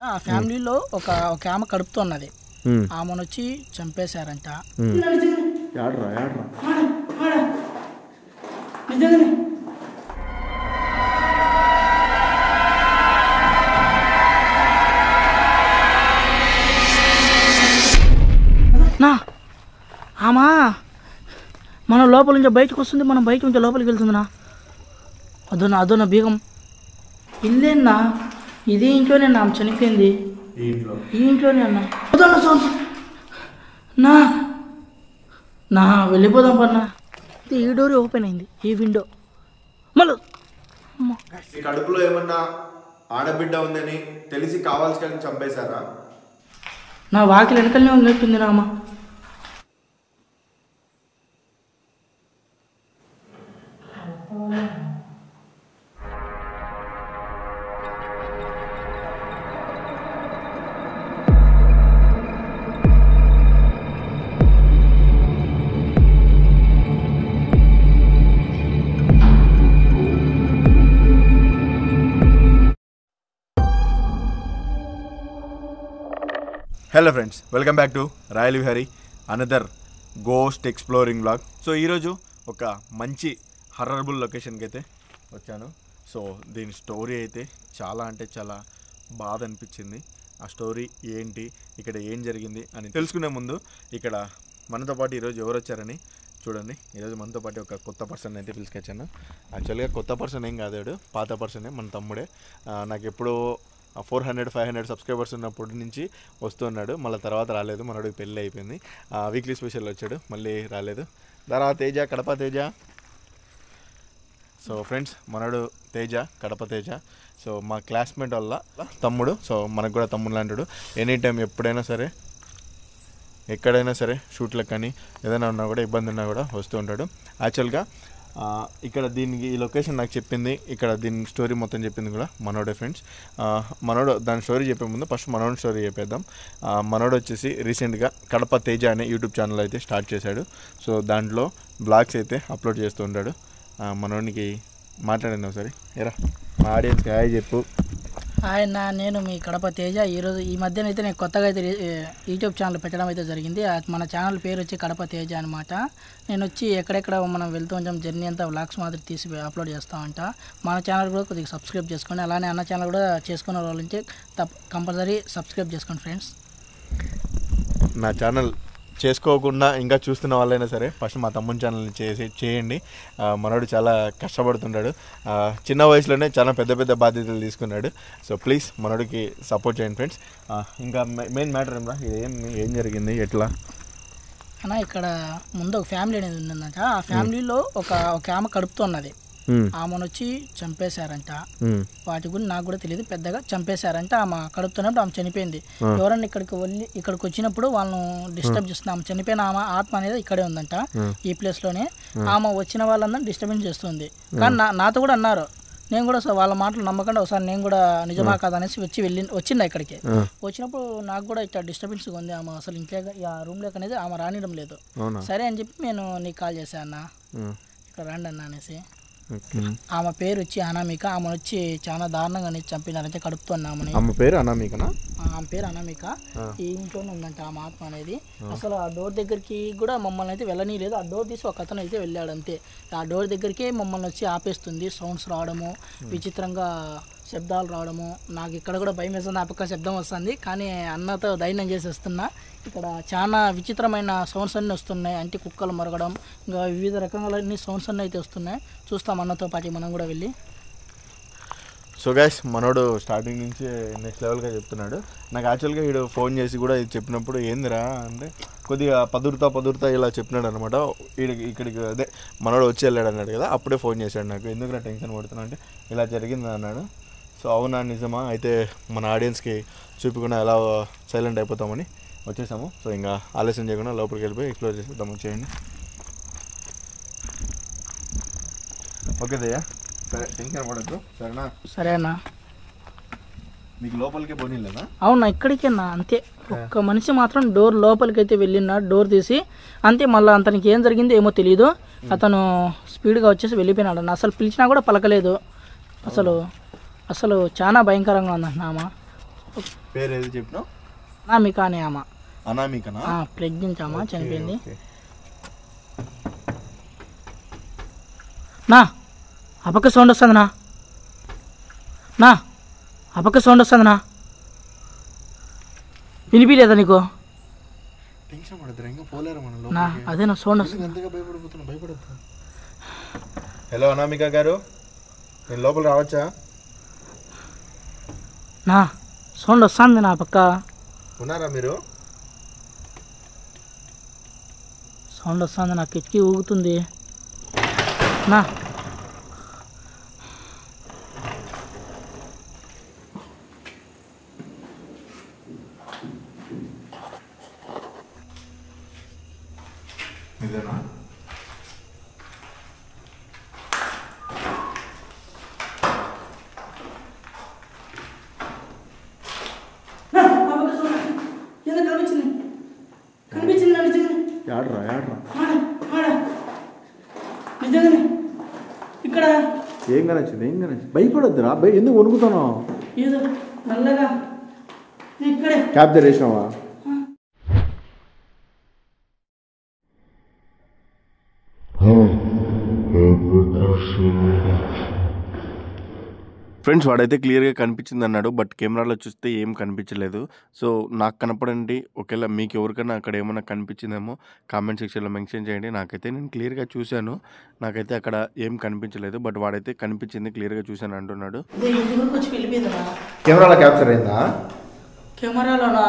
ఆ ఫ్యామిలీలో ఒక ఆమె కడుపుతున్నది. ఆమెను వచ్చి చంపేశారంట. నా ఆమా మన లోపల నుంచి బయటకు వస్తుంది, మనం బయట నుంచి లోపలికి వెళ్తుందినా. అదోనా బీగం ఇల్లేనా, ఇదే ఇంట్లోనే ఆమె చనిపోయింది. ఈ ఇంట్లోనే అన్నా. నా నా వెళ్ళిపోదాం పన్నా. ఈ డోర్ ఓపెన్ అయింది, ఈ విండో. మళ్ళీ కడుపులో ఏమన్నా ఆడబిడ్డ ఉందని తెలిసి కావాల్సి చంపేశారా? నా వాకిలి వెనకలనే ఉన్నట్టుంది నా అమ్మ. Hello friends, welcome back to royal Vihari another ghost exploring blog. So ఈరోజు ఒక మంచి హర్రబుల్ లొకేషన్కి అయితే వచ్చాను. సో దీని స్టోరీ అయితే చాలా అంటే చాలా బాధ అనిపించింది. ఆ స్టోరీ ఏంటి, ఇక్కడ ఏం జరిగింది అని తెలుసుకునే ముందు ఇక్కడ మనతో పాటు ఈరోజు ఎవరు వచ్చారని చూడండి. ఈరోజు మనతో పాటు ఒక కొత్త పర్సన్ అయితే పిలుచుకొచ్చాను. యాక్చువల్గా కొత్త పర్సన్ ఏం కాదాడు, పాత పర్సనే, మన తమ్ముడే. నాకు ఎప్పుడో 400-500 సబ్స్క్రైబర్స్ ఉన్నప్పటి నుంచి వస్తున్నాడు. మళ్ళీ తర్వాత రాలేదు, మనోడికి పెళ్ళి అయిపోయింది. వీక్లీ స్పెషల్ వచ్చాడు, మళ్ళీ రాలేదు. దారా తేజ, కడప తేజ. సో ఫ్రెండ్స్, మనోడు తేజ, కడప తేజ. సో మా క్లాస్మేట్ వల్ల తమ్ముడు. సో మనకు కూడా తమ్ముడు లాంటాడు. ఎనీ టైం ఎప్పుడైనా సరే, ఎక్కడైనా సరే షూట్లకు కానీ ఏదైనా ఉన్నా కూడా, ఇబ్బంది ఉన్నా కూడా వస్తూ ఉంటాడు. యాక్చువల్గా ఇక్కడ దీనికి ఈ లొకేషన్ నాకు చెప్పింది, ఇక్కడ దీని స్టోరీ మొత్తం చెప్పింది కూడా మనోడే ఫ్రెండ్స్. మనోడు దాని స్టోరీ చెప్పే ముందు ఫస్ట్ మనోడి స్టోరీ చెప్పేద్దాం. మనోడు వచ్చేసి రీసెంట్గా కడప తేజ అనే యూట్యూబ్ ఛానల్ అయితే స్టార్ట్ చేశాడు. సో దాంట్లో బ్లాగ్స్ అయితే అప్లోడ్ చేస్తూ ఉంటాడు. మనోడికి మాట్లాడండి ఒకసారి. ఎరా మా ఆడియన్స్కి హాయ్ చెప్పు. ఆయన నేను మీ కడప తేజ. ఈరోజు ఈ మధ్యన అయితే నేను కొత్తగా అయితే యూట్యూబ్ ఛానల్ పెట్టడం అయితే జరిగింది. మన ఛానల్ పేరు వచ్చి కడప తేజ అనమాట. నేను వచ్చి ఎక్కడెక్కడ మనం వెళ్తూ ఉంటాం, జర్నీ అంతా వ్లాగ్స్ మాదిరి తీసి అప్లోడ్ చేస్తూ ఉంటా. మన ఛానల్ కూడా కొద్దిగా సబ్స్క్రైబ్ చేసుకోండి. అలానే అన్న ఛానల్ కూడా చేసుకునే వాళ్ళు ఉంటే కంపల్సరీ సబ్స్క్రైబ్ చేసుకోండి ఫ్రెండ్స్. నా ఛానల్ చేసుకోకుండా ఇంకా చూస్తున్న వాళ్ళైనా సరే ఫస్ట్ మా తమ్ముని ఛానల్ని చేయండి. మనోడు చాలా కష్టపడుతున్నాడు. చిన్న వయసులోనే చాలా పెద్ద పెద్ద బాధ్యతలు తీసుకున్నాడు. సో ప్లీజ్ మనోడికి సపోర్ట్ చేయండి ఫ్రెండ్స్. ఇంకా మెయిన్ మ్యాటర్ ఏమరా, ఇది ఏం జరిగింది, ఎట్లా అన్న? ఇక్కడ ముందు ఒక ఫ్యామిలీ అనేది ఉందంట. ఆ ఫ్యామిలీలో ఒక ఆమె కడుపుతున్నది. ఆమెను వచ్చి చంపేశారంట. వాటి గురించి నాకు కూడా తెలియదు, పెద్దగా చంపేశారంట. ఆమె కడుపుతున్నప్పుడు ఆమె చనిపోయింది. ఎవరన్నా ఇక్కడికి వచ్చినప్పుడు వాళ్ళను డిస్టర్బ్ చేస్తుంది. ఆమె చనిపోయిన ఆమె ఆత్మ అనేది ఇక్కడే ఉందంట, ఈ ప్లేస్ లోనే. ఆమె వచ్చిన వాళ్ళందరూ డిస్టర్బెన్స్ చేస్తుంది. కానీ నాతో కూడా అన్నారు, నేను కూడా వాళ్ళ మాటలు నమ్మకుండా ఒకసారి నేను కూడా నిజమా కాదా అనేసి వచ్చింది ఇక్కడికి. వచ్చినప్పుడు నాకు కూడా ఇట్లా డిస్టర్బెన్స్ ఉంది, ఆమె అసలు ఇంట్లో రూమ్ లోకి అనేది ఆమె రానియడం లేదు. సరే అని చెప్పి నేను నీకు కాల్ చేశాను, అన్న ఇక్కడ రండి అన్న అనేసి. ఆమె పేరు వచ్చి అనామిక. ఆమె వచ్చి చాలా దారుణంగా చంపినారంటే కడుపుతున్నామని. ఆమె పేరు అనామికనా? ఆమె పేరు అనామిక. ఈ ఇంట్లోనే ఉందంట ఆమె ఆత్మ అనేది. అసలు ఆ డోర్ దగ్గరికి కూడా మమ్మల్ని అయితే వెళ్ళనీయలేదు. ఆ డోర్ తీసి ఒక అతను అయితే వెళ్ళాడు అంతే. ఆ డోర్ దగ్గరికే మమ్మల్ని వచ్చి ఆపేస్తుంది. సౌండ్స్ రావడము, విచిత్రంగా శబ్దాలు రావడము. నాకు ఇక్కడ కూడా భయం వేస్తుంది, ఆ పక్క శబ్దం వస్తుంది. కానీ అన్నతో ధైర్యం చేసి వస్తున్నా. ఇక్కడ చాలా విచిత్రమైన సౌండ్స్ అన్నీ వస్తున్నాయి. అంటే కుక్కలు మరగడం, ఇంకా వివిధ రకాలన్నీ సౌండ్స్ అన్నీ అయితే వస్తున్నాయి. చూస్తాం అన్నతో పాటు మనం కూడా వెళ్ళి. సో గైస్, మనోడు స్టార్టింగ్ నుంచి నెక్స్ట్ లెవెల్గా చెప్తున్నాడు. నాకు యాక్చువల్గా వీడు ఫోన్ చేసి కూడా ఇది చెప్పినప్పుడు ఏందిరా అంటే కొద్దిగా పదురుతా ఇలా చెప్పినాడు అనమాట. ఇక్కడికి అదే మనోడు వచ్చి వెళ్ళాడు అన్నాడు కదా, అప్పుడే ఫోన్ చేశాడు నాకు. ఎందుకు టెన్షన్ పడుతున్నా అంటే ఇలా జరిగింది అన్నాడు. సో అవునా నిజమా, అయితే మన ఆడియన్స్కి చూపకుండా ఎలా సైలెంట్ అయిపోతామని వచ్చేసాము. సో ఇంకా ఆలస్యం చేయకుండా లోపలికి వెళ్ళిపోయి ఎక్స్ప్లోర్ చేసేద్దాము. చేయండి. ఓకే దయ్యా, సరే టెన్షన్ పడద్దు, సరేనా? సరేనా. మీకు లోపలికే పోనీ లేదా? అవునా, ఇక్కడికేనా అంతే. ఒక్క మనిషి మాత్రం డోర్ లోపలికి అయితే వెళ్ళినాడు, డోర్ తీసి అంతే. మళ్ళీ అతనికి ఏం జరిగిందో ఏమో తెలియదు, అతను స్పీడ్గా వచ్చేసి వెళ్ళిపోయినాడు. అసలు పిలిచినా కూడా పలకలేదు. అసలు చాలా భయంకరంగా ఉందంటున్నామా. పేరు ఏది చెప్పినావు? అనామిక అనే ఆమె. అనామికనా? ప్రెగ్నెంట్ ఆమె, చనిపోయింది. నా అపక్క సౌండ్ వస్తుంది నా అపక్క సౌండ్ వస్తుంది వినిపించలేదా నీకు? టెన్షన్ పడద్దు, ఇంకా పోలేరు మనం. నా అదే నా సౌండ్ వస్తుంది. అంతగా భయపడిపోతున్నా, భయపడద్దు. హలో అనామిక గారు, నేను లోపల రావచ్చా? నా సౌండ్ వస్తుంది నా పక్క. ఉన్నారా మీరు? సౌండ్ వస్తుంది, నా కిటికీ ఊగుతుంది. నా ఇదేనా? ఇక్కడ ఏం కనొచ్చింది? భయపడద్దురా, ఎందుకు వణుకుతున్నావు? ఏదో నల్లగా ఇక్కడే క్యాప్చర్ చేసినావా? ఫ్రెండ్స్, వాడైతే క్లియర్గా కనిపించింది అన్నాడు, బట్ కెమెరాలో చూస్తే ఏం కనిపించలేదు. సో నాకు కనపడండి, ఒకవేళ మీకు ఎవరికైనా అక్కడ ఏమైనా కనిపించిందేమో కామెంట్ సెక్షన్లో మెన్షన్ చేయండి. నాకైతే నేను క్లియర్గా చూశాను, నాకైతే అక్కడ ఏం కనిపించలేదు, బట్ వాడైతే కనిపించింది, క్లియర్గా చూశాను అంటున్నాడు. కెమెరాలో క్యాప్చర్ అయిందా? కెమెరాలోనా?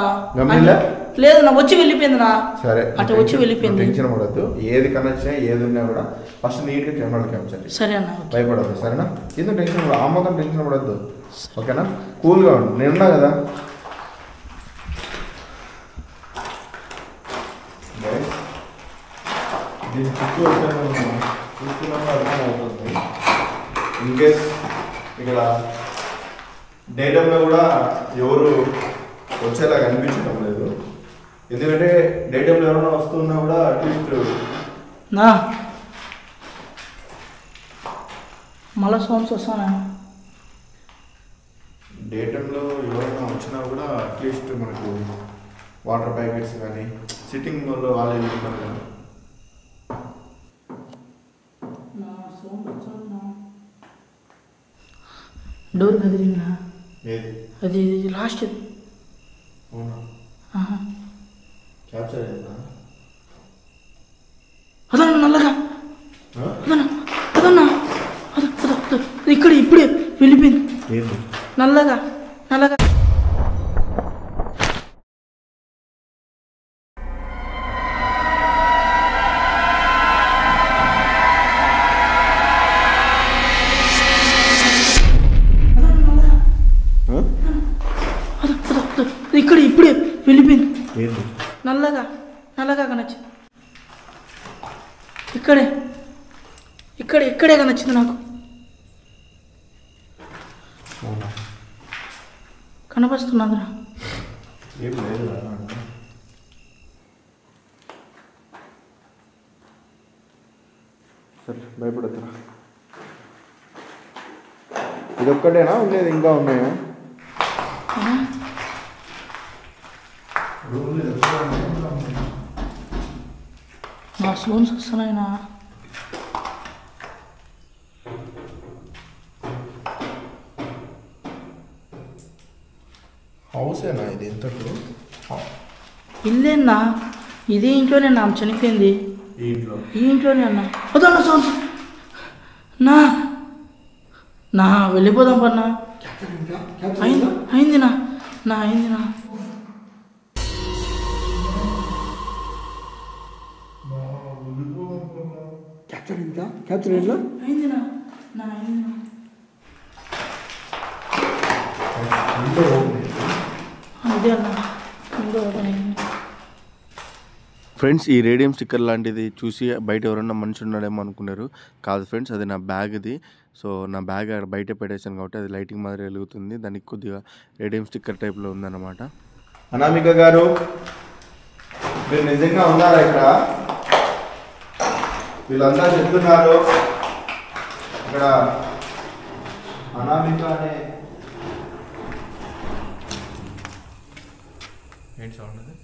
లేదు, నా వచ్చి వెళ్ళిపోయిందినా. సరే, అటు వచ్చి వెళ్ళిపోయింది. టెన్షన్ పడద్దు, ఏది కనొచ్చినా ఏది ఉన్నా కూడా ఫస్ట్ నీట్గా కెమెరాలో క్యాప్చర్ చేయి. సరే అన్న, భయపడద్దు, సరేనా? ఎందుకు టెన్షన్ పడదు, ఆ మొత్తం టెన్షన్ పడద్దు, ఓకేనా? కూల్గా ఉండు, నేను ఉన్నా కదా. దీని చుట్టూ చూసుకున్నప్పుడు అర్థమవుతుంది. ఇన్కేస్ ఇక్కడ డే టైంలో కూడా ఎవరు వచ్చేలా కనిపించడం లేదు, ఎందుకంటే డే టైంలో ఎవరైనా వస్తున్నా కూడా అట్లీస్ట్ నా మళ్ళీ సౌండ్స్ వస్తానా? డే టైంలో ఎవరైనా వచ్చినా కూడా అట్లీస్ట్ మనకు వాటర్ ప్యాకెట్స్ కానీ సిట్టింగ్ వాళ్ళు వాళ్ళు వెళ్తున్నారు కదా. డోర్ కదిలిందా? ఏది? అది లాస్ట్. అవునా? క్యాప్చర్ అయిందా? అదన్నా నల్లగా, అదన్నా ఇక్కడ ఇప్పుడే వెళ్ళిపోయింది. నల్లగా నల్లగా ఇక్కడ ఇప్పుడే వెళ్ళిపోయింది. నల్లగా నల్లగా కనొచ్చింది, ఇక్కడే కనొచ్చింది నాకు. కనపస్తున్నదిరా? ఏం లేదు, సరే భయపడద్దురా. ఇది ఒక్కటేనా ఉండేది, ఇంకా ఉన్నాయా? నా సౌండ్స్ వస్తున్నాయినా? హౌసేనా ఇది? ఎంతకు ఇల్లేనా? ఇదే ఇంట్లోనే నా చనిపోయింది. ఈ ఇంట్లోనే అన్నా. అదన్నా సౌండ్స్. నా వెళ్ళిపోదాం పన్నా. అయిందినా అయిందినా. క్యాప్చర్ అయిందా? అయిందినా అయిందినా. అదే అన్నా, ఇంకో ఓపెన్ అయింది. ఫ్రెండ్స్, ఈ రేడియం స్టిక్కర్ లాంటిది చూసి బయట ఎవరన్నా మనిషి ఉన్నాడేమో అనుకున్నారు. కాదు ఫ్రెండ్స్, అది నా బ్యాగ్ది. సో నా బ్యాగ్ అక్కడ బయట పెట్టేసాను కాబట్టి అది లైటింగ్ మాదిరి వెలుగుతుంది. దానికి కొద్దిగా రేడియం స్టిక్కర్ టైప్లో ఉందన్నమాట. అనామిక గారు, మీరు నిజంగా ఉన్నారా ఇక్కడ? వీళ్ళంతా చెప్తున్నారు ఇక్కడ అనామిక అనే ఏంటి సౌండ్ అది?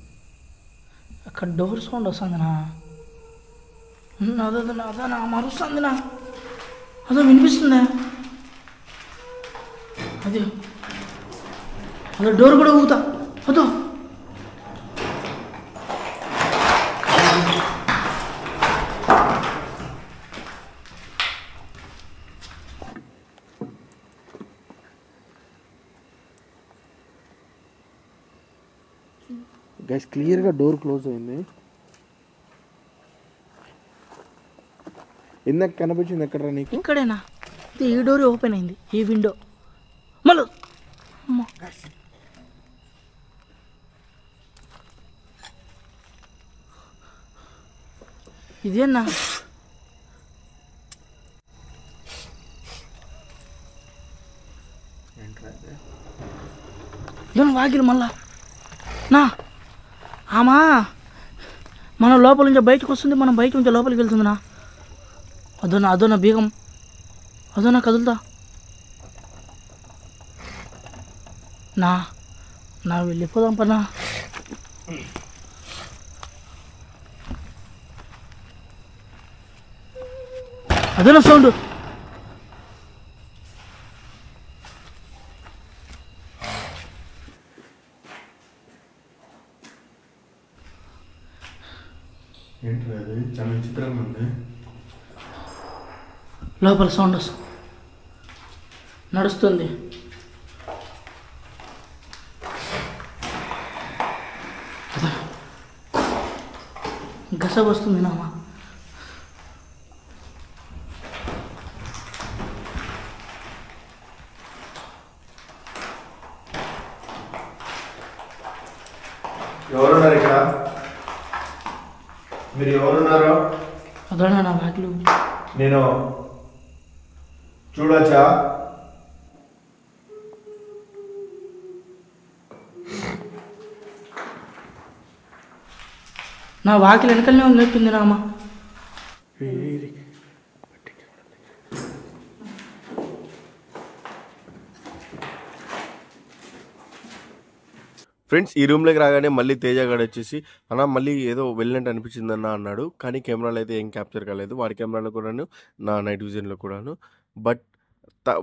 అక్కడ డోర్ సౌండ్ వస్తుందినా. అదనా మరుస్తుందినా. అదో వినిపిస్తుందా? అదే అదో డోర్ కూడా ఊగుతా. అదో గైస్ క్లియర్గా డోర్ క్లోజ్ అయింది. ఇందాక కనిపించింది ఎక్కడరా నీకు? ఇక్కడేనా? ఈ డోర్ ఓపెన్ అయింది, ఈ విండో. మళ్ళీ ఇదేనా? వాకిలు మళ్ళా నా ఆమా మనం లోపల నుంచి బయటకు వస్తుంది, మనం బయట నుంచి లోపలికి వెళ్తుందినా. అదోనా బీగం, అదోనా కదులుతా. నా వెళ్ళిపోదాం పన్నా. అదోనా సౌండ్. ఏంటి అది? చాలా విచిత్రంగా ఉంది. లోపల సౌండ్ వస్తుంది, నడుస్తుంది. గస వస్తుంది నామా. ఎవరున్నారు ఇక్కడ? మీరు ఎవరున్నారో? అదోనా నా వాకిలు. నేను చూడొచ్చా? నా వాకిలు వెనకలనే ఉన్నట్టుంది నామా. ఫ్రెండ్స్, ఈ రూమ్లోకి రాగానే మళ్ళీ తేజ గారు వచ్చేసి అన్న మళ్ళీ ఏదో వెళ్ళినట్టు అనిపించిందన్న అన్నాడు. కానీ కెమెరాలో అయితే ఏం క్యాప్చర్ కాలేదు, వాడి కెమెరాలో కూడాను నా నైట్ విజన్లో కూడాను. బట్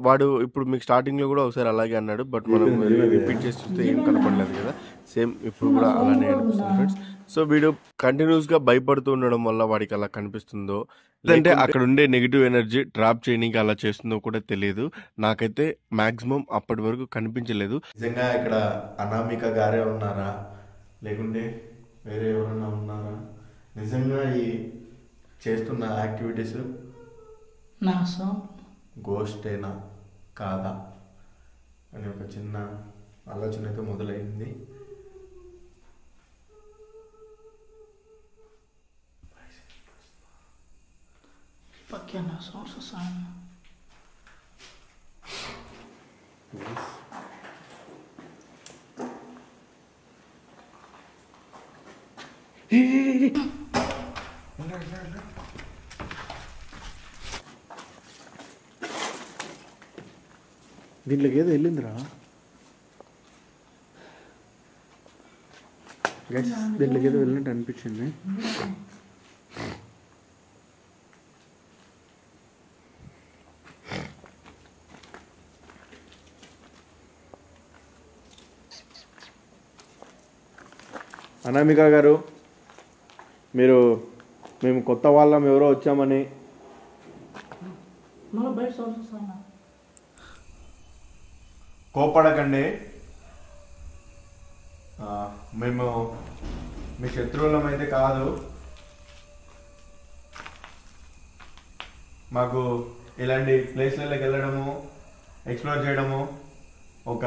వాడు ఇప్పుడు మీకు స్టార్టింగ్లో కూడా ఒకసారి అలాగే అన్నాడు. బట్ మనం రిపీట్ చేసి చూస్తే ఏం కనపడలేదు కదా, సేమ్ ఇప్పుడు కూడా అలానే అనిపిస్తుంది ఫ్రెండ్స్. సో వీడు కంటిన్యూస్గా భయపడుతూ ఉండడం వల్ల వాడికి అలా కనిపిస్తుందో, లేదంటే అక్కడ ఉండే నెగిటివ్ ఎనర్జీ ట్రాప్ చేయడానికి అలా చేస్తుందో కూడా తెలియదు. నాకైతే మాక్సిమం అప్పటి వరకు కనిపించలేదు. నిజంగా ఇక్కడ అనామిక గారే ఉన్నారా, లేకుంటే వేరే ఎవరన్నా ఉన్నారా, నిజంగా ఈ చేస్తున్న యాక్టివిటీస్ నా సౌండ్ గోస్టేనా కాదా అని ఒక చిన్న ఆలోచన అయితే మొదలైంది. పక్కన సౌండ్స్ వస్తాను. దీంట్లోకి ఏదో వెళ్ళిందిరా. దీంట్లోకి ఏదో వెళ్ళినట్టు అనిపించింది. అనామిక గారు, మేము కొత్త వాళ్ళం, ఎవరో వచ్చామని. మళ్ళీ బయట సౌండ్స్ వస్తాను. కోపడకండి, మేము మీ శత్రువులం అయితే కాదు. మాకు ఇలాంటి ప్లేస్లలోకి వెళ్ళడము, ఎక్స్ప్లోర్ చేయడము ఒక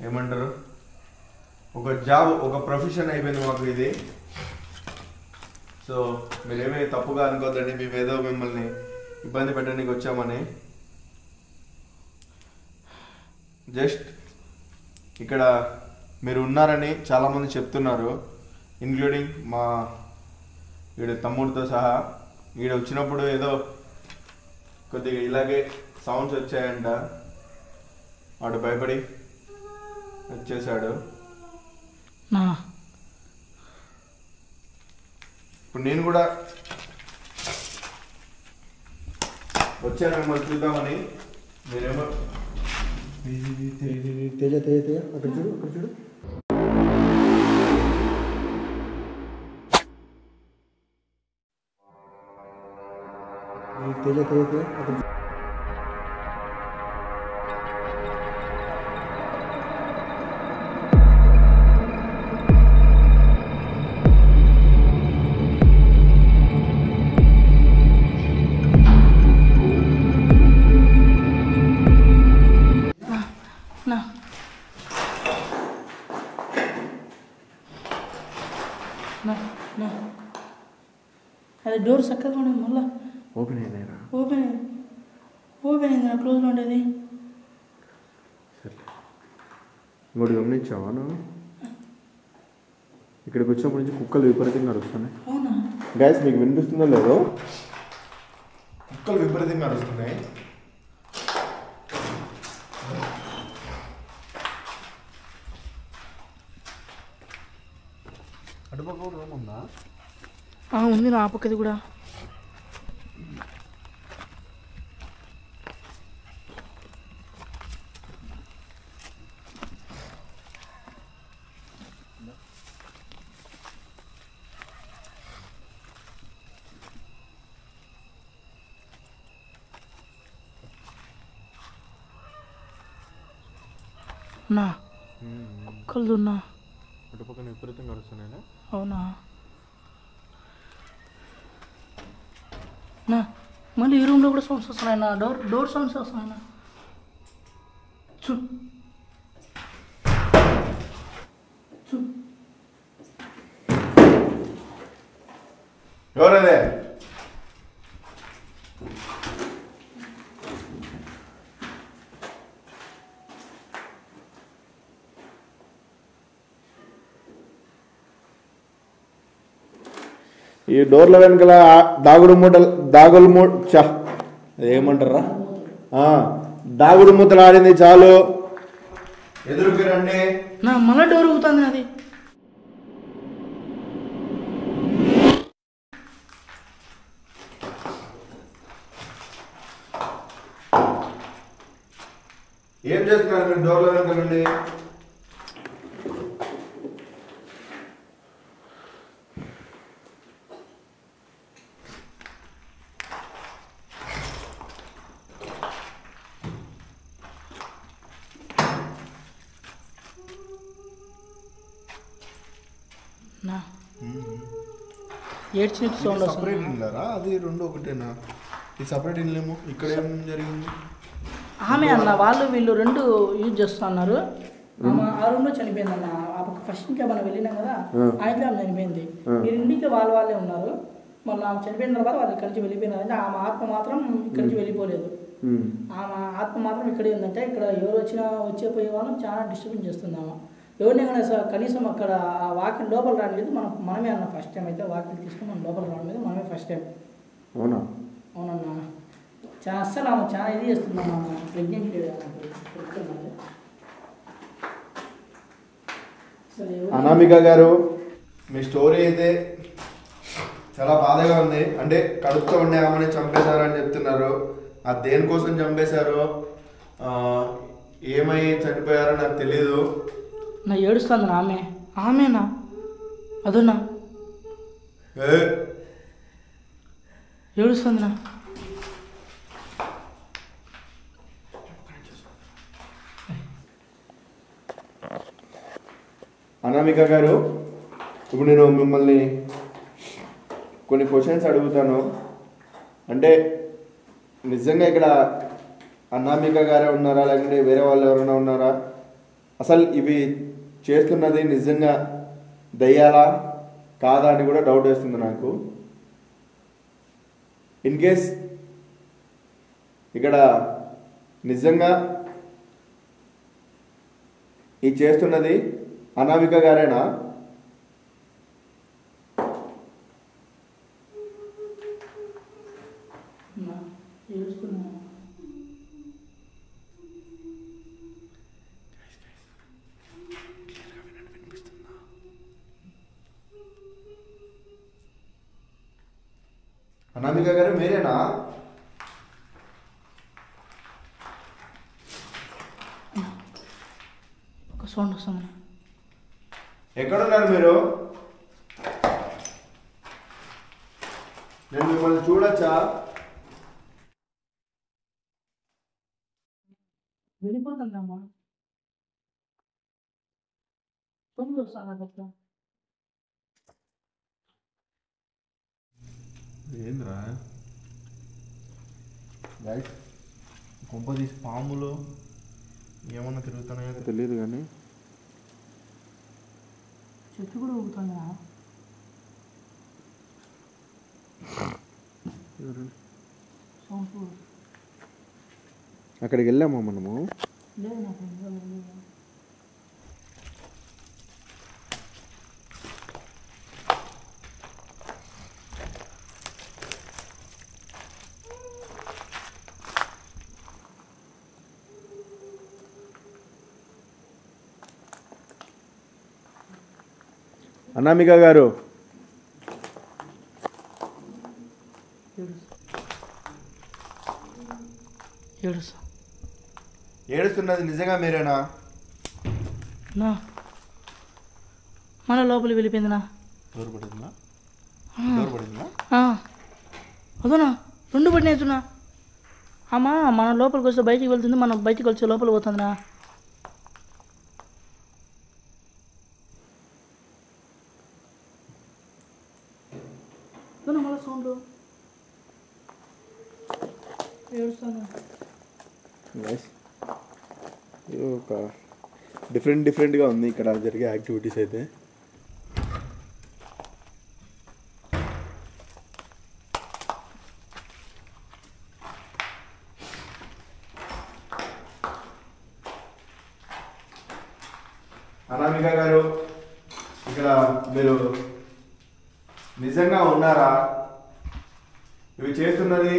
ఏమంటారు, ఒక జాబ్, ఒక ప్రొఫెషన్ అయిపోయింది మాకు ఇది. సో మీరేమీ తప్పుగా అనుకోద్దండి, మేమేదో మిమ్మల్ని ఇబ్బంది పెట్టడానికి వచ్చామని. జస్ట్ ఇక్కడ మీరు ఉన్నారని చాలామంది చెప్తున్నారు, ఇంక్లూడింగ్ మా వీడి తమ్ముడితో సహా. వీడు వచ్చినప్పుడు ఏదో కొద్దిగా ఇలాగే సౌండ్స్ వచ్చాయంట, వాడు భయపడి వచ్చేసాడు. నా ఇప్పుడు నేను కూడా వచ్చాను మిమ్మల్ని చూద్దామని. మీరేమో తేజ తేజ తేజ అక్కడ చూడు అక్కడ చూడు. తేజ తేజ తేజ అక్కడ అది డోర్ చక్కగా ఉండేది మళ్ళీ ఓపెన్ అయినాయిరా. ఓపెన్ అయింది నా క్లోజ్లో ఉండేది. సరే ఇంకోటి గమనించావా నువ్వు? ఇక్కడికి వచ్చినప్పటి నుంచి కుక్కలు విపరీతంగా అరుస్తున్నాయి. అవునా గైస్ మీకు వినిపిస్తుందో లేదో? కుక్కలు విపరీతంగా అరుస్తున్నాయి. అటుపక్క కూడా రూమ్ ఉందా? ఉంది నా పక్కది కూడా. నా కుక్కలు ఉన్నా అటుపక్కన విపరీతంగా అరుస్తున్నాయి. అవునా నా మళ్ళీ ఈ రూమ్లో కూడా సౌండ్స్ వస్తున్నాయి నా. డోర్ సౌండ్స్ వస్తున్నాయి నా. చూ చూ ఎవరదే? ఈ డోర్ల వెనకాల దాగుడు ఏమంటారా దాగుడు మూతలు ఆడింది చాలు. ఎదురుకి రండి. నా మళ్ళీ డోర్ ఊగుతుంది అది. ఏం చేస్తున్నారు మీరు డోర్ల వెనక నుండి? నా ఏడ్చినట్టు సౌండ్ వస్తుంది. సపరేట్ ఇల్లారా? అది రెండు ఒకటేనా? ఈ సపరేట్ ఇల్లేమో. ఇక్కడ ఏం జరిగింది? ఆమె అన్న వాళ్ళు వీళ్ళు రెండు యూజ్ చేస్తున్నారు. ఆమె ఆ రూమ్లో చనిపోయింది అన్న. ఫస్ట్ ఇంకా మనం వెళ్ళినాం కదా, ఆ ఇంట్లో ఆమె చనిపోయింది. ఈ రెండింటికి వాళ్ళే ఉన్నారు. మళ్ళీ ఆమె చనిపోయిన తర్వాత వాళ్ళు ఇక్కడి నుంచి వెళ్ళిపోయినారంటే ఆమె ఆత్మ మాత్రం ఇక్కడి నుంచి వెళ్ళిపోలేదు. ఆమె ఆత్మ మాత్రం ఇక్కడే ఉందంటే ఇక్కడ ఎవరు వచ్చే పోయే వాళ్ళని చాలా డిస్టర్బెన్స్ చేస్తుంది ఆమె. ఎవరిని కానీ కనీసం అక్కడ ఆ వాకిల్ లోపల రావడం మనమే అన్న. ఫస్ట్ టైం అయితే వాకిల్ తీసుకుని మనం లోపల రావడం మీద మనమే ఫస్ట్ టైం. అవునా? అవునన్నా. చాలా అస్సలు ఆమె చాలా ఇది చేస్తున్నాం. ప్రెగ్నెంట్ అనామిక గారు, మీ స్టోరీ అయితే చాలా బాధగా ఉంది. అంటే కడుపుతో ఉండే ఆమెని చంపేశారని చెప్తున్నారు. అది దేనికోసం చంపేశారో, ఏమై చనిపోయారో నాకు తెలీదు. నా ఏడుస్తుంది నా. ఆమెనా అదన్నా ఏడుస్తుంది నా. అనామిక గారు, ఇప్పుడు నేను మిమ్మల్ని కొన్ని క్వశ్చన్స్ అడుగుతాను. అంటే నిజంగా ఇక్కడ అనామిక గారే ఉన్నారా లేకుంటే వేరే వాళ్ళు ఎవరైనా ఉన్నారా? అసలు ఇవి చేస్తున్నది నిజంగా దయ్యాలా కాదా అని కూడా డౌట్ వేస్తుంది నాకు. ఇన్ కేస్ ఇక్కడ నిజంగా ఈ చేస్తున్నది అనామిక గారేనా? అనామిక గారు మీరేనా? ఒక సౌండ్ వస్తుంది. ఎక్కడున్నారు మీరు? నేను మిమ్మల్ని చూడొచ్చా? వెళ్ళిపోతుందమ్మా. సౌండ్ వస్తుంది. ఏంద్రా గైస్, కొంప తీసి పాములు ఏమన్నా తిరుగుతున్నాయో తెలియదు కానీ చెట్టు కూడా ఊగుతుందా? అక్కడికి వెళ్ళామా మనము? లేదు నాకు. అనామిక గారు ఏడుస్తున్నది నిజంగా మీరేనా? నా మన లోపలికి వెళ్ళిపోయిందినా. డోర్ పడిందా? అదనా 2 పడినాయితున్నా. అమ్మా మన లోపలికి వస్తే బయటికి వెళ్తుంది, మనం బయటికి వచ్చే లోపలికి పోతుందినా. మళ్ళీ సౌండ్ ఏడుస్తాను. ఒక డిఫరెంట్గా ఉంది ఇక్కడ జరిగే యాక్టివిటీస్ అయితే. అనామిక గారు, ఇక్కడ మీరు నిజంగా ఉన్నారా? ఇవి చేస్తున్నది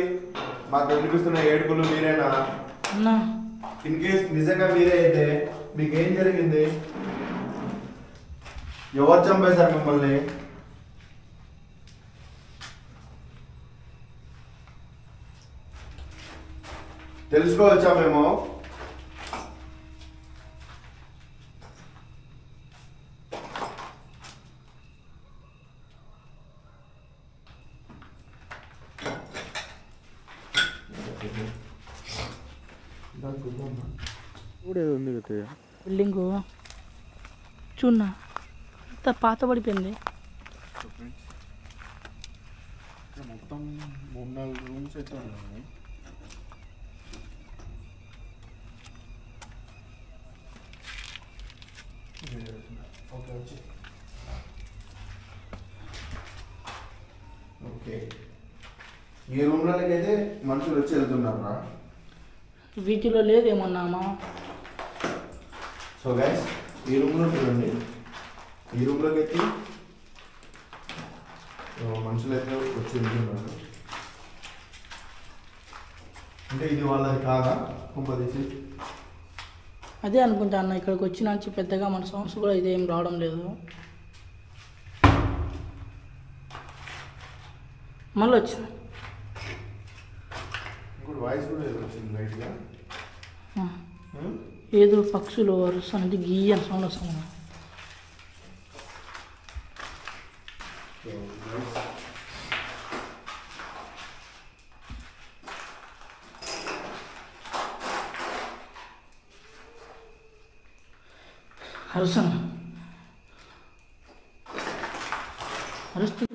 మాకు వినిపిస్తున్న ఏడుపులు మీరేనా? ఇన్ కేస్ నిజంగా మీరే అయితే మీకేం జరిగింది? ఎవరు చంపేశారు మిమ్మల్ని? తెలుసుకోవచ్చా మేము? బిల్డింగ్ చూన్నా అంత పాత పడిపోయింది. మొత్తం 3-4 రూమ్స్ అయితే ఉన్నాయి. ఓకే, ఈ రూమ్లకి అయితే మనుషులు వచ్చి వెళ్తున్నారా? వీటిలో లేదేమన్నామా. సో గైస్, ఈ రూమ్లో చూడండి, ఈ రూమ్లోకి ఎత్తి మనుషులు అయితే వచ్చి వెళ్తున్నారు. అంటే ఇది వాళ్ళది కాదా? కుంపదీసి అదే అనుకుంటా అన్న. ఇక్కడికి వచ్చిన పెద్దగా మన సౌండ్స్ కూడా ఇదేం రావడం లేదు. మళ్ళీ వచ్చింది ఇంకోటి వాయిస్ కూడా ఏదో వచ్చింది లైట్గా. ఏదో పక్షులు వరుసనంటే గీయ సౌండ్ వస్తుంది. అరుసను అరుస్తుంది.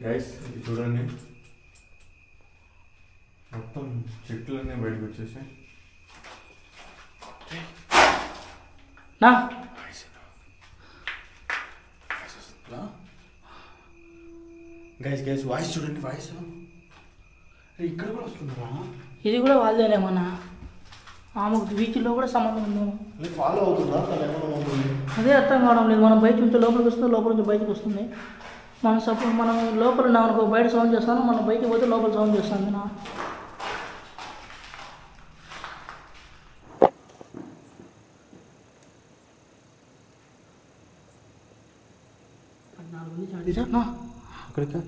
గైస్, ఇది చూడండి, మొత్తం చెట్లన్నీ బయటకు వచ్చేసాయి. నా గైస్ వాయిస్ చూడండి, వాయిస్ ఇక్కడ కూడా వస్తుందా? ఇది కూడా వాళ్ళదేనేమన్నా. ఆమెకు వీటిలో కూడా సంబంధం ఉందేమో. ఫాలో అవుతుందా తను ఏమన్నా మమ్మల్ని? అదే అర్థం కావడం లేదు. మనం బయట నుంచి లోపలికి వస్తుంది, లోపల నుంచి బయటకు వస్తుంది. మనం లోపల ఉన్నామనుకో బయట సౌండ్ చేస్తాను, మనం బయటకు పోతే లోపల సౌండ్ చేస్తుంది. అక్కడికి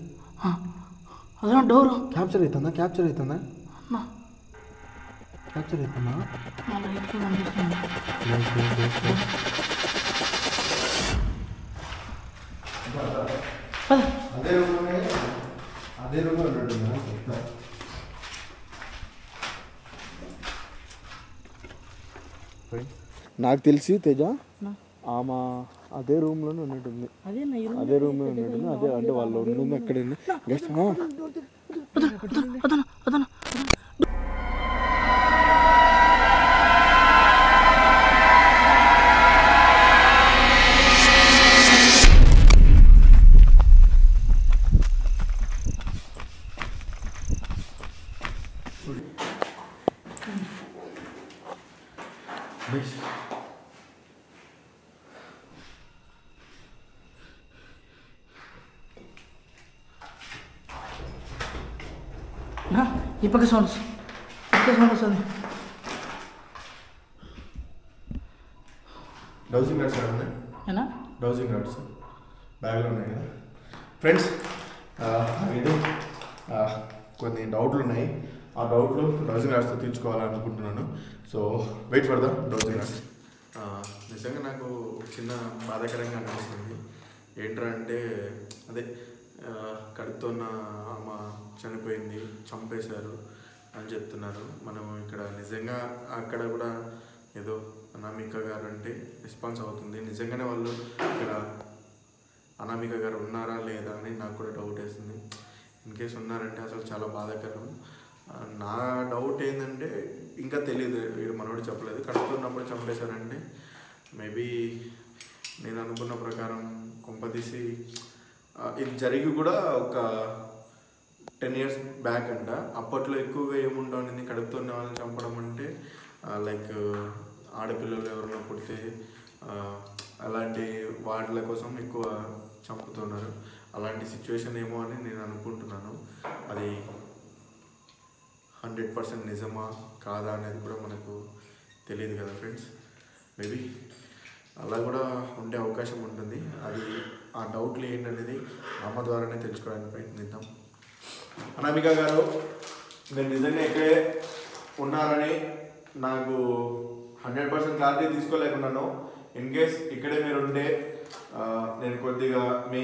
అదే డోరు క్యాప్చర్ అవుతుందా? క్యాప్చర్ అవుతుందా? క్యాప్చర్ అవుతుందా? అదే రూమ్లో ఉన్నట్టుందా? నాకు తెలిసి తేజ ఆమె అదే రూమ్లోనే ఉన్నట్టుంది. అదే రూమ్లో ఉన్నట్టుంది. అదే అంటే వాళ్ళు ఉంటుంది అక్కడ. ఈ పక్క సౌండ్ వస్తుంది. డౌజింగ్ రాడ్స్ ఉన్నాయి. ఏనా డౌజింగ్ రాడ్స్ బ్యాగ్లో ఉన్నాయి కదా ఫ్రెండ్స్. ఇది కొన్ని డౌట్లు ఉన్నాయి. ఆ డౌట్లు డౌజింగ్ రాడ్స్తో తీర్చుకోవాలనుకుంటున్నాను. So wait for the dowsing rods. నిజంగా నాకు చిన్న బాధాకరంగా అనిపిస్తుంది. ఏంట్రా అంటే అదే కడుపుతో ఉన్న అమ్మ చనిపోయింది, చంపేశారు అని చెప్తున్నారు. మనం ఇక్కడ నిజంగా అక్కడ కూడా ఏదో అనామిక గారు అంటే రెస్పాన్స్ అవుతుంది. నిజంగానే వాళ్ళు ఇక్కడ అనామిక గారు ఉన్నారా లేదా అని నాకు కూడా డౌట్ వేస్తుంది. ఇన్కేస్ ఉన్నారంటే అసలు చాలా బాధాకరం. నా డౌట్ ఏంటంటే ఇంకా తెలియదు, వీడు మనోడు చెప్పలేదు. కడుపుతున్నప్పుడు చంపేశారంటే మేబీ నేను అనుకున్న ప్రకారం కొంపదీసి ఇది జరిగి కూడా ఒక 10 years బ్యాక్ అంట. అప్పట్లో ఎక్కువగా ఏముంటుంది, కడుపుతున్న వాళ్ళని చంపడం అంటే లైక్ ఆడపిల్లలు ఎవరైనా పుడితే అలాంటి వాటిల కోసం ఎక్కువ చంపుతున్నారు. అలాంటి సిచ్యువేషన్ ఏమో అని నేను అనుకుంటున్నాను. అది 100% నిజమా కాదా అనేది కూడా మనకు తెలియదు కదా ఫ్రెండ్స్. మేబీ అలా కూడా ఉండే అవకాశం ఉంటుంది. అది ఆ డౌట్లు ఏంటనేది అమ్మ ద్వారానే తెలుసుకోవడానికి ప్రయత్నిద్దాం. అనామిక గారు, మీరు నిజంగా ఇక్కడే ఉన్నారని నాకు 100% క్లారిటీ తీసుకోలేకున్నాను. ఇన్ కేస్ ఇక్కడే మీరు ఉంటే నేను కొద్దిగా మీ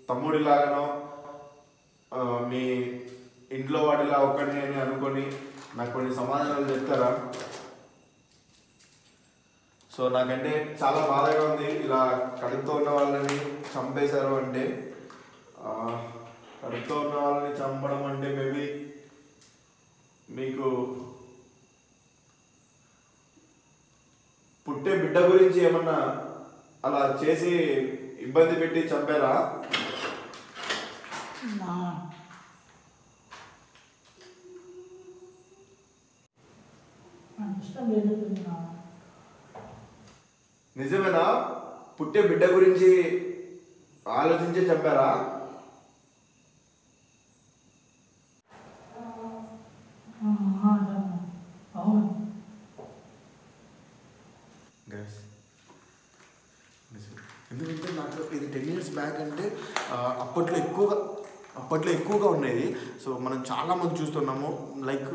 తమ్ముడిలాగానో మీ ఇంట్లో వాటిలా ఒక్కడిని అని అనుకొని నాకు కొన్ని సమాధానాలు చెప్తారా? సో నాకంటే చాలా బాధగా ఉంది. ఇలా కడుపుతో ఉన్న వాళ్ళని చంపేశారు అంటే, కడుపుతో ఉన్న వాళ్ళని చంపడం అంటే మేబీ మీకు పుట్టే బిడ్డ గురించి ఏమన్నా అలా చేసి ఇబ్బంది పెట్టి చంపారా? నిజమేనా? పుట్టే బిడ్డ గురించి ఆలోచించే చంపారా? ఎందుకంటే నాకు ఇది 10 years బ్యాక్ అంటే అప్పట్లో ఎక్కువగా ఉండేది. సో మనం చాలామంది చూస్తున్నాము లైక్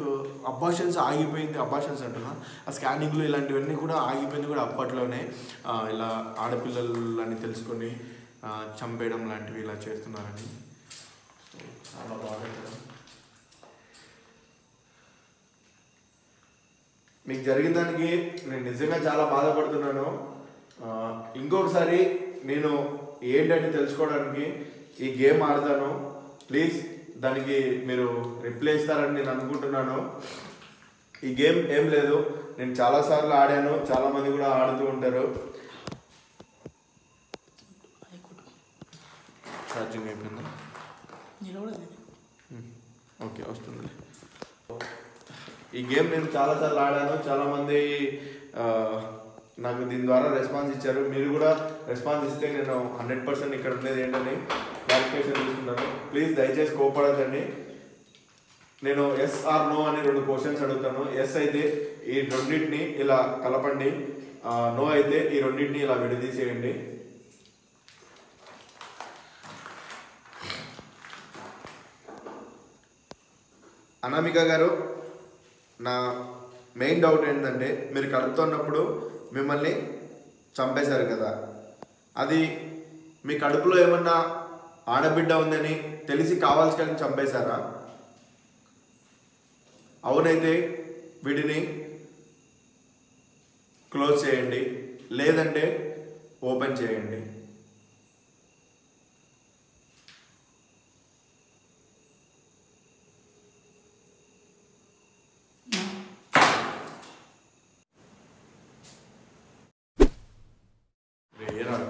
అబార్షన్స్ అబార్షన్స్ అంటున్నా, ఆ స్కానింగ్లు ఇలాంటివన్నీ కూడా ఆగిపోయింది కూడా అప్పట్లోనే. ఇలా ఆడపిల్లలని తెలుసుకొని చంపేయడం లాంటివి ఇలా చేస్తున్నారని. సో చాలా బాగా మీకు జరిగిన దానికి నేను నిజంగా చాలా బాధపడుతున్నాను. ఇంకొకసారి నేను ఏంటని తెలుసుకోవడానికి ఈ గేమ్ ఆడతాను. ప్లీజ్ దానికి మీరు రిప్లై ఇస్తారని నేను అనుకుంటున్నాను. ఈ గేమ్ ఏం లేదు, నేను చాలాసార్లు ఆడాను, చాలామంది కూడా ఆడుతూ ఉంటారు. ఛార్జింగ్ అయిపోయిందా? ఓకే, వస్తుంది. ఈ గేమ్ నేను చాలాసార్లు ఆడాను, చాలామంది నాకు దీని ద్వారా రెస్పాన్స్ ఇచ్చారు. మీరు కూడా రెస్పాన్స్ ఇస్తే నేను 100% ఇక్కడ ఉండేది ఏంటని క్లారిఫికేషన్ తీసుకుంటాను. ప్లీజ్ దయచేసి కోపడదండి. నేను ఎస్ ఆర్ నో అని 2 క్వశ్చన్స్ అడుగుతాను. ఎస్ అయితే ఈ రెండింటిని ఇలా కలపండి, నో అయితే ఈ రెండింటిని ఇలా విడదీసేయండి. అనామిక గారు, నా మెయిన్ డౌట్ ఏంటంటే మీరు కడుపుతున్నప్పుడు మిమ్మల్ని చంపేశారు కదా, అది మీ కడుపులో ఏమన్నా ఆడబిడ్డ ఉందని తెలిసి కావాల్సి చంపేశారా? అవునైతే వీటిని క్లోజ్ చేయండి, లేదంటే ఓపెన్ చేయండి.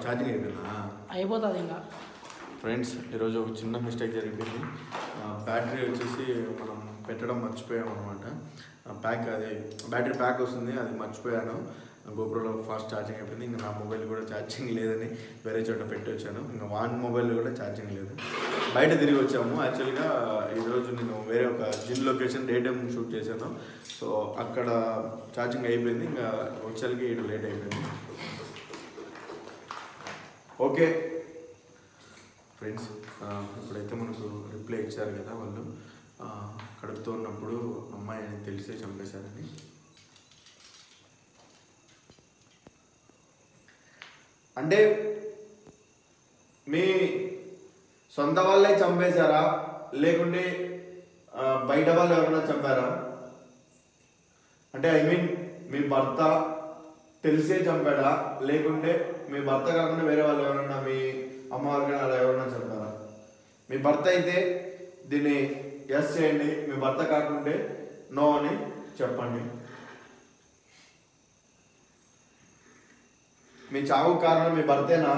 ఛార్జింగ్ అయిపోయిందా? అయిపోతుంది ఇంకా. ఫ్రెండ్స్, ఈరోజు ఒక చిన్న మిస్టేక్ జరిగిపోయింది. బ్యాటరీ వచ్చేసి మనం పెట్టడం మర్చిపోయాం అనమాట. బ్యాటరీ ప్యాక్ వస్తుంది, అది మర్చిపోయాను. గోప్రోలో ఫాస్ట్ ఛార్జింగ్ అయిపోయింది. ఇంకా నా మొబైల్ కూడా ఛార్జింగ్ లేదని వేరే చోట పెట్టి వచ్చాను. ఇంకా వాన్ మొబైల్ కూడా ఛార్జింగ్ లేదు. బయట తిరిగి వచ్చాము. యాక్చువల్గా ఈరోజు నేను వేరే ఒక gym location day time shoot చేశాను. సో అక్కడ ఛార్జింగ్ అయిపోయింది. ఇంకా వచ్చేసరికి ఇటు లేట్ అయిపోయింది. ఓకే ఫ్రెండ్స్, ఇప్పుడైతే మనకు రిప్లై ఇచ్చారు కదా వాళ్ళు, కడుపుతో ఉన్నప్పుడు అమ్మాయి అని తెలిసే చంపేశారని. అంటే మీ సొంత వాళ్ళే చంపేశారా, లేకుంటే బయట వాళ్ళు ఎవరైనా చంపారా? అంటే ఐ మీన్ మీ భర్త తెలిసే చంపాడా, లేకుంటే మీ భర్త కాకుండా వేరే వాళ్ళు ఎవరన్నా, మీ అమ్మవారు కానీ అలా ఎవరన్నా చంపారా? మీ భర్త అయితే దీన్ని ఎస్ చేయండి, మీ భర్త కాకుంటే నో అని చెప్పండి. మీ చావు కారణం మీ భర్తేనా?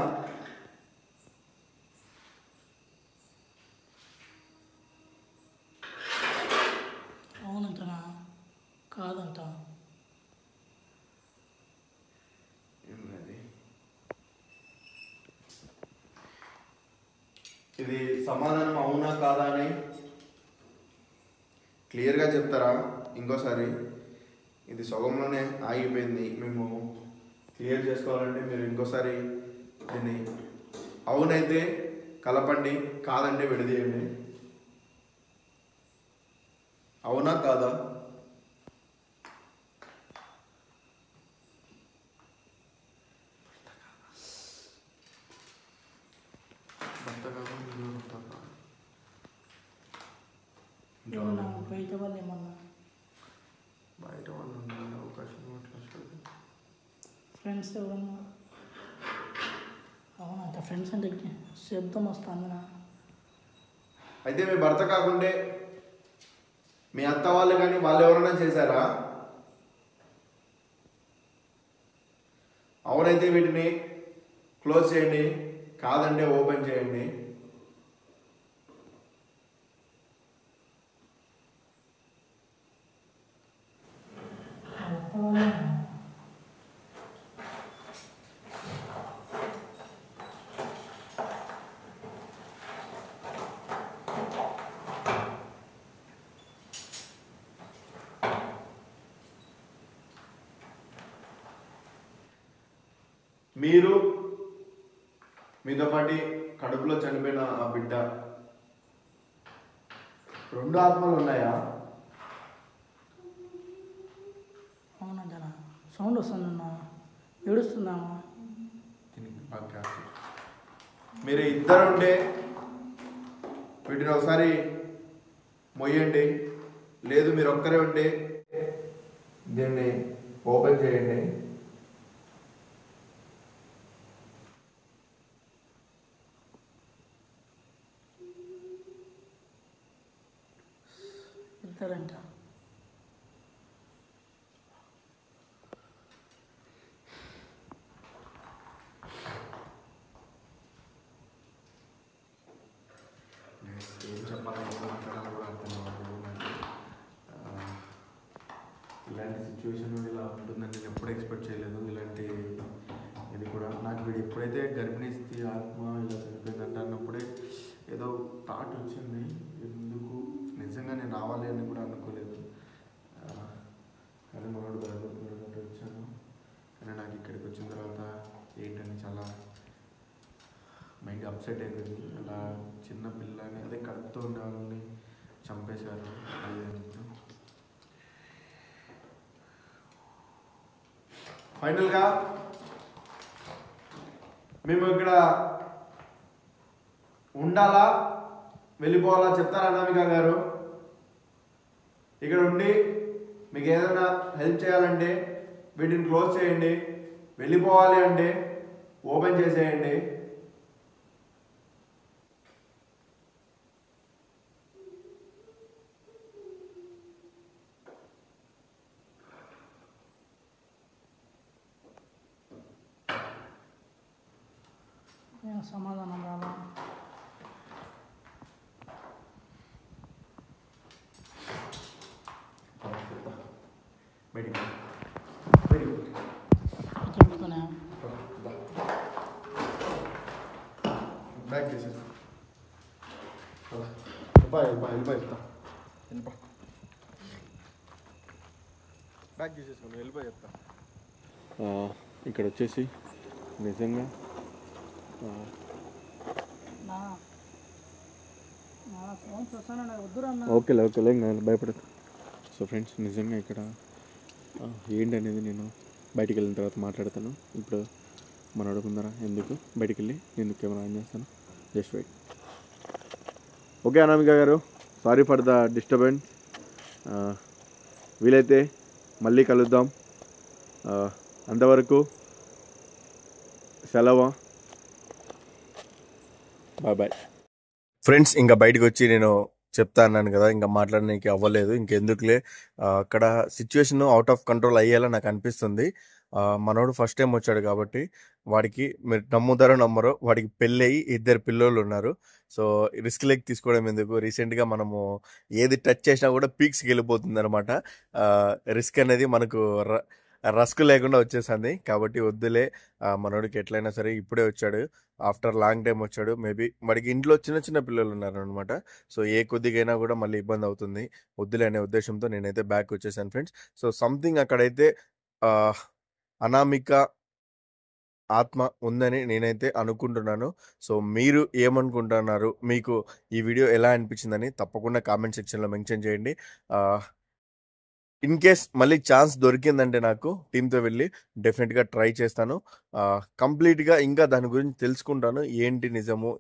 అవునంటనా? కాదంట. ఇది సమాధానం అవునా కాదా అని క్లియర్గా చెప్తారా? ఇంకోసారి ఇది సగంలోనే ఆగిపోయింది, మేము క్లియర్ చేసుకోవాలంటే మీరు ఇంకోసారి దీన్ని అవునైతే కలపండి, కాదంటే విడదీయండి. అవునా కాదా? బయట వాళ్ళు ఏమన్నా బయట వాళ్ళు ఉండే అవకాశం వస్తుంది. ఫ్రెండ్స్ ఎవరన్నా? అవునంట, ఫ్రెండ్స్ అంటే శబ్దం వస్తుందనా? అయితే మీ భర్త కాకుంటే మీ అత్త వాళ్ళు కానీ వాళ్ళు ఎవరైనా చేశారా? అవునైతే వీటిని క్లోజ్ చేయండి, కాదంటే ఓపెన్ చేయండి. మీరు మీతో పాటి కడుపులో చనిపోయిన ఆ బిడ్డ, 2 ఆత్మలు ఉన్నాయా? అవునంటనా? సౌండ్ వస్తుందన్నా, ఏడుస్తున్నామా? మీరు ఇద్దరుంటే వీటిని ఒకసారి మొయ్యండి, లేదు మీరు ఒక్కరే ఉంటే దీన్ని ఓపెన్ చేయండి. ఇద్దరంట. ఏం చెప్పాలని మాట్లాడాలి కూడా అర్థం కావట్లేదు. సిచ్యువేషన్ ఇలా ఉంటుందని నేను ఎప్పుడు ఎక్స్పెక్ట్ చేయలేదు. ఇలాంటి ఇది కూడా నాకు వీడు ఎప్పుడైతే గర్భిణీ స్థితి ఆత్మ ఇలా చనిపోయిందంట అన్నప్పుడే ఏదో థాట్ వచ్చింది, ఎందుకు నిజంగా నేను రావాలి అని కూడా అనుకోలేదు. కానీ మనోడు బాగా వచ్చాను. కానీ నాకు ఇక్కడికి వచ్చిన తర్వాత ఏంటని చాలా మైండ్ అప్సెట్ అయిపోయింది. అలా చిన్న పిల్లని అదే కడుపుతో ఉన్న వాళ్ళని చంపేశారు. ఫైనల్గా మేము ఇక్కడ ఉండాలా వెళ్ళిపోవాలా చెప్తారా అనామిక గారు? ఇక్కడ ఉండి మీకు ఏదైనా హెల్ప్ చేయాలంటే వీటిని క్లోజ్ చేయండి, వెళ్ళిపోవాలి అంటే ఓపెన్ చేసేయండి. సమాధానం రాలా. చెప్పుకున్నా బ్యాక్ చేసేసి బ్యాక్ చేసేసుకోండి, వెళ్ళిపోయి చెప్తా. ఇక్కడ వచ్చేసి నిజంగా ఓకేలే ఓకేలే భయపడదు. సో ఫ్రెండ్స్ నిజంగా ఇక్కడ ఏంటనేది నేను బయటికి వెళ్ళిన తర్వాత మాట్లాడతాను. ఇప్పుడు మన అడుగుందరా ఎందుకు బయటికి వెళ్ళి నేను కెమెరా ఆన్ చేస్తాను. Just wait. Okay Anamika garu, sorry for the disturbance. వీలైతే మళ్ళీ కలుద్దాం. అంతవరకు సెలవు. Bye bye friends. ఇంకా బయటకు వచ్చి నేను చెప్తా అన్నాను కదా, ఇంకా మాట్లాడడానికి అవ్వలేదు. ఇంకెందుకులే, అక్కడ సిచ్యువేషన్ అవుట్ ఆఫ్ కంట్రోల్ అయ్యేలా నాకు అనిపిస్తుంది. మనోడు ఫస్ట్ టైం వచ్చాడు కాబట్టి వాడికి మీరు నమ్ముతారో నమ్మరో వాడికి పెళ్ళి అయ్యి 2 పిల్లోళ్ళు ఉన్నారు. సో రిస్క్ లెక్ తీసుకోవడం ఎందుకు, రీసెంట్గా మనము ఏది టచ్ చేసినా కూడా పీక్స్కి వెళ్ళిపోతుంది అనమాట. రిస్క్ అనేది మనకు రస్క్ లేకుండా వచ్చేసింది కాబట్టి వద్దులే. మనోడికి ఎట్లయినా సరే ఇప్పుడే వచ్చాడు, ఆఫ్టర్ లాంగ్ టైం వచ్చాడు. మేబీ వాడికి ఇంట్లో చిన్న చిన్న పిల్లలు ఉన్నారు అనమాట. సో ఏ కొద్దిగైనా కూడా మళ్ళీ ఇబ్బంది అవుతుంది, వద్దులే అనే ఉద్దేశంతో నేనైతే బ్యాక్ వచ్చేసాను ఫ్రెండ్స్. సో సంథింగ్ అక్కడైతే అనామిక ఆత్మ ఉందని నేనైతే అనుకుంటున్నాను. సో మీరు ఏమనుకుంటున్నారు, మీకు ఈ వీడియో ఎలా అనిపించిందని తప్పకుండా కామెంట్ సెక్షన్లో మెన్షన్ చేయండి. ఇన్ కేస్ మళ్ళీ ఛాన్స్ దొరికిందంటే నాకు టీంతో వెళ్ళి డెఫినెట్గా ట్రై చేస్తాను. కంప్లీట్గా ఇంకా దాని గురించి తెలుసుకుంటాను, ఏంటి నిజము,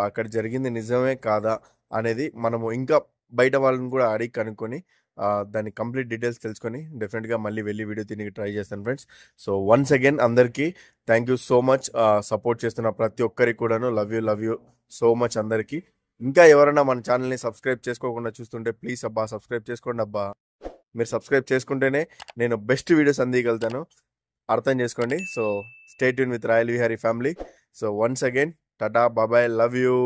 అక్కడ జరిగింది నిజమే కాదా అనేది మనము ఇంకా బయట వాళ్ళని కూడా అడిగి కనుక్కొని దాని కంప్లీట్ డీటెయిల్స్ తెలుసుకొని డెఫినెట్గా మళ్ళీ వెళ్ళి వీడియో తిరిగి ట్రై చేస్తాను ఫ్రెండ్స్. సో వన్స్ అగైన్ అందరికీ thank you so much. Support చేస్తున్న ప్రతి ఒక్కరికి కూడాను లవ్ యూ సో మచ్ అందరికీ. ఇంకా ఎవరైనా మన ఛానల్ని సబ్స్క్రైబ్ చేసుకోకుండా చూస్తుంటే ప్లీజ్ అబ్బా సబ్స్క్రైబ్ చేసుకోండి అబ్బా. మీరు సబ్స్క్రైబ్ చేసుకుంటేనే నేను బెస్ట్ వీడియోస్ అందియగలుగుతాను, అర్థం చేసుకోండి. So stay tune with royal Vihari family. So once again Tata బాబాయ్, లవ్ యూ.